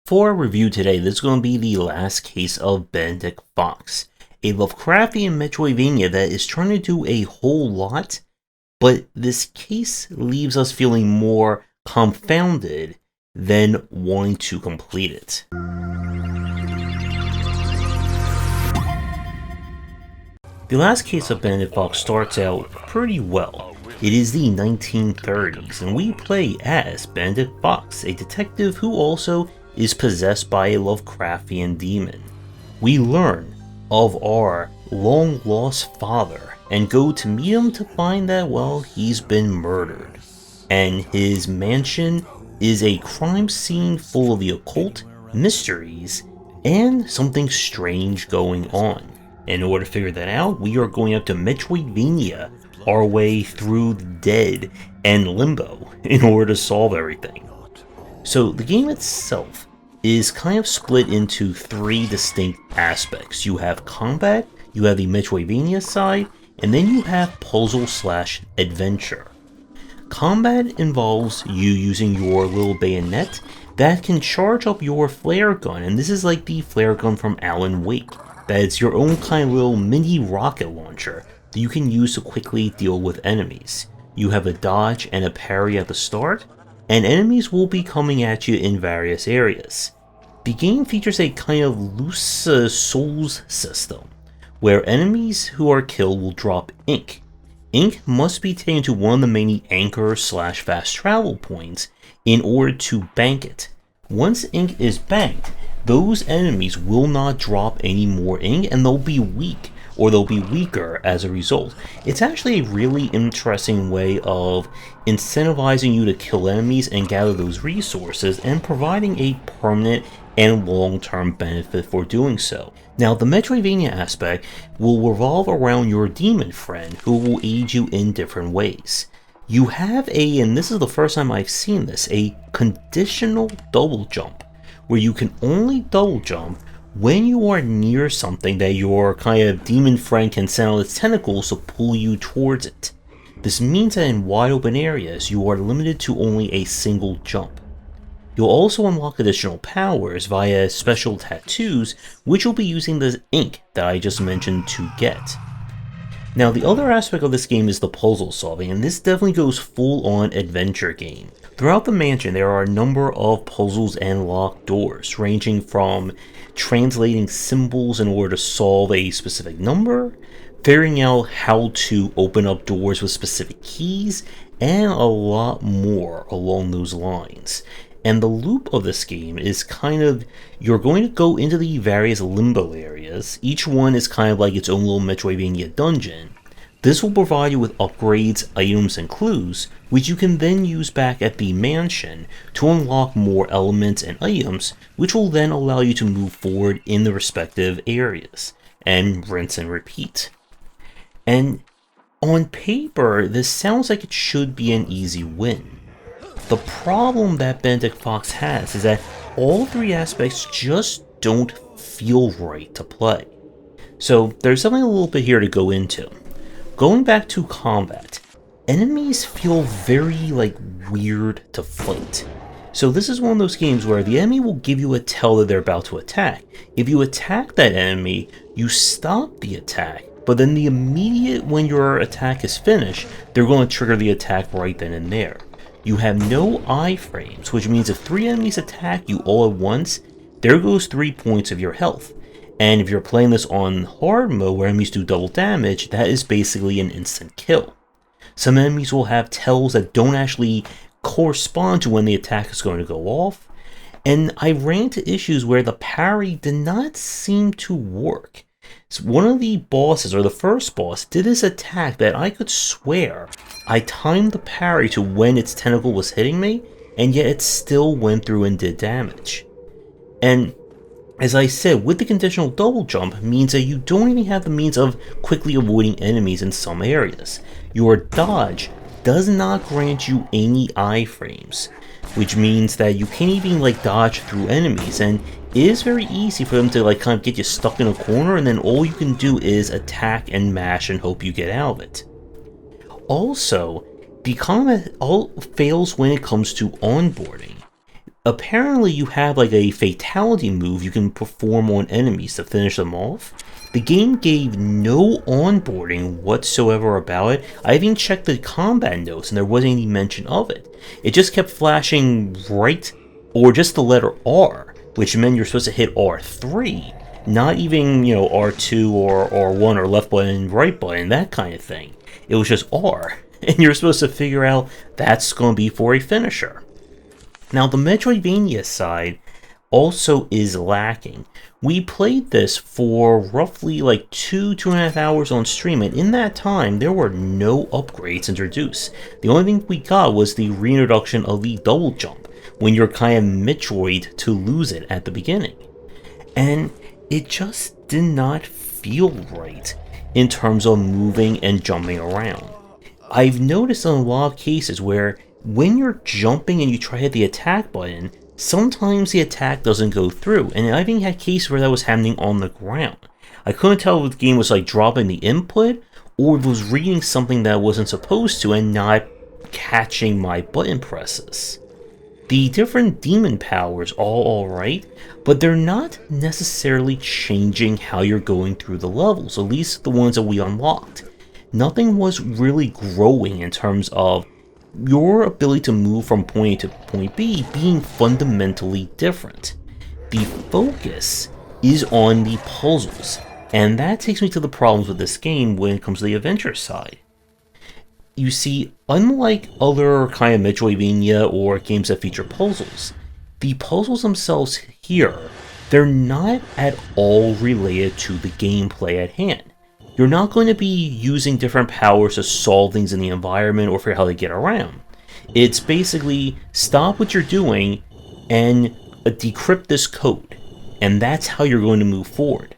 For our review today, this is going to be the last case of Benedict Fox, a Lovecraftian Metroidvania that is trying to do a whole lot, but this case leaves us feeling more confounded than wanting to complete it. The last case of Benedict Fox starts out pretty well. It is the 1930s, and we play as Benedict Fox, a detective who also is possessed by a Lovecraftian demon. We learn of our long-lost father and go to meet him to find that, well, he's been murdered. And his mansion is a crime scene full of the occult, mysteries, and something strange going on. In order to figure that out, we are going up to Metroidvania our way through the dead and limbo in order to solve everything. So the game itself is kind of split into three distinct aspects. You have combat, you have the Metroidvania side, and then you have puzzle/adventure. Combat involves you using your little bayonet that can charge up your flare gun, and this is like the flare gun from Alan Wake. That it's your own kind of little mini rocket launcher that you can use to quickly deal with enemies. You have a dodge and a parry at the start, and enemies will be coming at you in various areas. The game features a kind of loose souls system, where enemies who are killed will drop ink. Ink must be taken to one of the many anchor/fast travel points in order to bank it. Once ink is banked, those enemies will not drop any more ink and they'll be weak, or they'll be weaker as a result. It's actually a really interesting way of incentivizing you to kill enemies and gather those resources and providing a permanent and long-term benefit for doing so. Now, the Metroidvania aspect will revolve around your demon friend who will aid you in different ways. You have and this is the first time I've seen this, a conditional double jump, where you can only double jump when you are near something that your kind of demon friend can send out its tentacles to pull you towards it. This means that in wide open areas, you are limited to only a single jump. You'll also unlock additional powers via special tattoos, which you'll be using the ink that I just mentioned to get. Now, the other aspect of this game is the puzzle solving, and this definitely goes full-on adventure game. Throughout the mansion, there are a number of puzzles and locked doors, ranging from translating symbols in order to solve a specific number, figuring out how to open up doors with specific keys, and a lot more along those lines. And the loop of this game is kind of, you're going to go into the various limbo areas. Each one is kind of like its own little Metroidvania dungeon. This will provide you with upgrades, items, and clues, which you can then use back at the mansion to unlock more elements and items, which will then allow you to move forward in the respective areas, and rinse and repeat. And on paper, this sounds like it should be an easy win. The problem that Benedict Fox has is that all three aspects just don't feel right to play. So there's something a little bit here to go into. Going back to combat, enemies feel very weird to fight. So this is one of those games where the enemy will give you a tell that they're about to attack. If you attack that enemy, you stop the attack, but then the immediate when your attack is finished, they're going to trigger the attack right then and there. You have no iframes, which means if 3 enemies attack you all at once, there goes 3 points of your health. And if you're playing this on hard mode where enemies do double damage, that is basically an instant kill. Some enemies will have tells that don't actually correspond to when the attack is going to go off. And I ran into issues where the parry did not seem to work. So one of the bosses, or the first boss, did this attack that I could swear I timed the parry to when its tentacle was hitting me, and yet it still went through and did damage. And as I said, with the conditional double jump means that you don't even have the means of quickly avoiding enemies in some areas. Your dodge does not grant you any iframes, which means that you can't even dodge through enemies, and it is very easy for them to kind of get you stuck in a corner, and then all you can do is attack and mash and hope you get out of it. Also, the combat all fails when it comes to onboarding. apparently you have like a fatality move you can perform on enemies to finish them off. The game gave no onboarding whatsoever about it. I even checked the combat notes and there wasn't any mention of it. It just kept flashing right, or just the letter R, which meant you're supposed to hit R3. Not even, R2 or R1 or left button, right button, that kind of thing. It was just R, and you're supposed to figure out that's going to be for a finisher. Now, the Metroidvania side also is lacking. We played this for roughly like 2.5 hours on stream, and in that time, there were no upgrades introduced. The only thing we got was the reintroduction of the double jump, when you're kind of Metroid to lose it at the beginning. And it just did not feel right in terms of moving and jumping around. I've noticed in a lot of cases where when you're jumping and you try to hit the attack button, sometimes the attack doesn't go through, and I've even had cases where that was happening on the ground. I couldn't tell if the game was like dropping the input or it was reading something that it wasn't supposed to and not catching my button presses. The different demon powers are alright, but they're not necessarily changing how you're going through the levels, at least the ones that we unlocked. Nothing was really growing in terms of your ability to move from point A to point B being fundamentally different. The focus is on the puzzles, and that takes me to the problems with this game when it comes to the adventure side. You see, unlike other kind of Metroidvania or games that feature puzzles, the puzzles themselves here, they're not at all related to the gameplay at hand. You're not going to be using different powers to solve things in the environment or figure out how to get around. It's basically stop what you're doing and decrypt this code, and that's how you're going to move forward.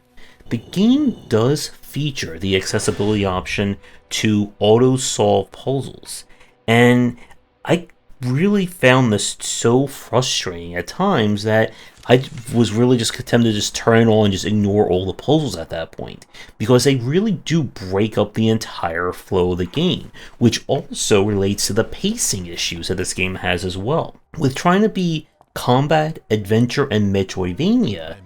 The game does feature the accessibility option to auto-solve puzzles, and I really found this so frustrating at times that I was really just tempted to just turn it on and just ignore all the puzzles at that point, because they really do break up the entire flow of the game, which also relates to the pacing issues that this game has as well. With trying to be combat, adventure, and Metroidvania,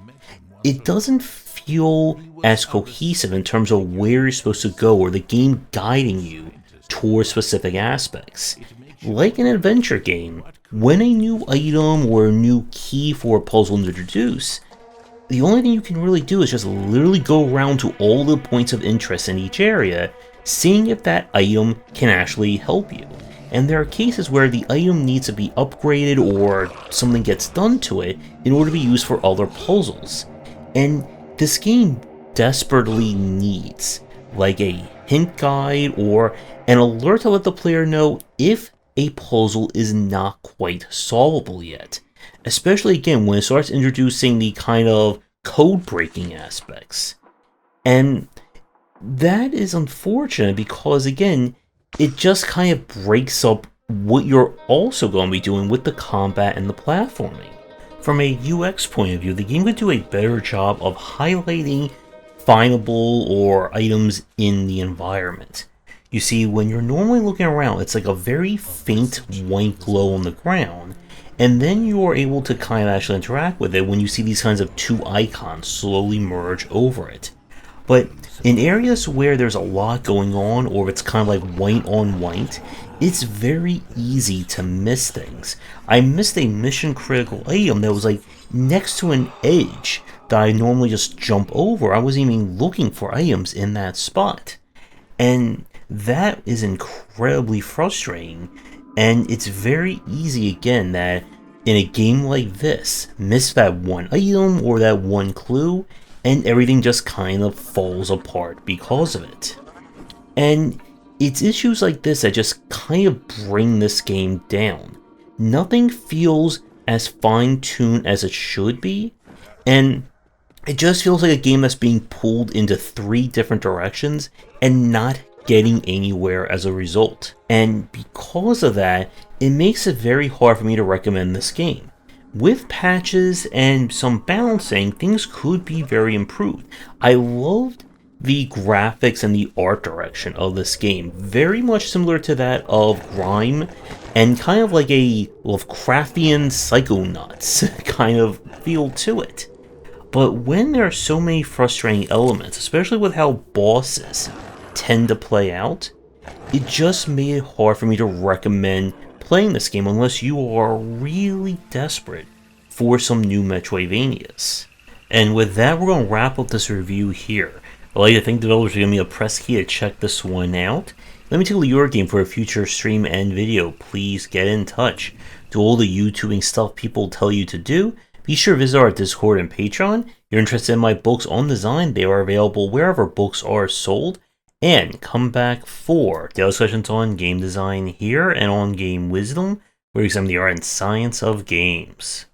it doesn't feel as cohesive in terms of where you're supposed to go or the game guiding you towards specific aspects. Like an adventure game, when a new item or a new key for a puzzle is introduced, the only thing you can really do is just literally go around to all the points of interest in each area, seeing if that item can actually help you. And there are cases where the item needs to be upgraded or something gets done to it in order to be used for other puzzles. And this game desperately needs like a hint guide or an alert to let the player know if a puzzle is not quite solvable yet. Especially again when it starts introducing the kind of code breaking aspects. And that is unfortunate because again, it just kind of breaks up what you're also going to be doing with the combat and the platforming. From a UX point of view, the game could do a better job of highlighting findable or items in the environment. You see, when you're normally looking around, it's like a very faint white glow on the ground, and then you're able to kind of actually interact with it when you see these kinds of two icons slowly merge over it. But in areas where there's a lot going on, or it's kind of like white on white, it's very easy to miss things. I missed a mission critical item that was like next to an edge that I normally just jump over. I wasn't even looking for items in that spot. And that is incredibly frustrating, and it's very easy again that in a game like this, miss that one item or that one clue, and everything just kind of falls apart because of it. And it's issues like this that just kind of bring this game down. Nothing feels as fine-tuned as it should be, and it just feels like a game that's being pulled into 3 different directions and not getting anywhere as a result. And because of that, it makes it very hard for me to recommend this game. With patches and some balancing, things could be very improved. I loved the graphics and the art direction of this game, very much similar to that of Grime, and kind of like a Lovecraftian Psychonauts kind of feel to it. But when there are so many frustrating elements, especially with how bosses tend to play out, it just made it hard for me to recommend playing this game unless you are really desperate for some new Metroidvanias. And with that, we're going to wrap up this review here. I'd like to thank developers for giving me a press key to check this one out. Let me tackle your game for a future stream and video. Please get in touch. Do all the YouTubing stuff people tell you to do. Be sure to visit our Discord and Patreon. If you're interested in my books on design, they are available wherever books are sold. And come back for daily discussions on game design here and on Game Wisdom, where we examine the art and science of games.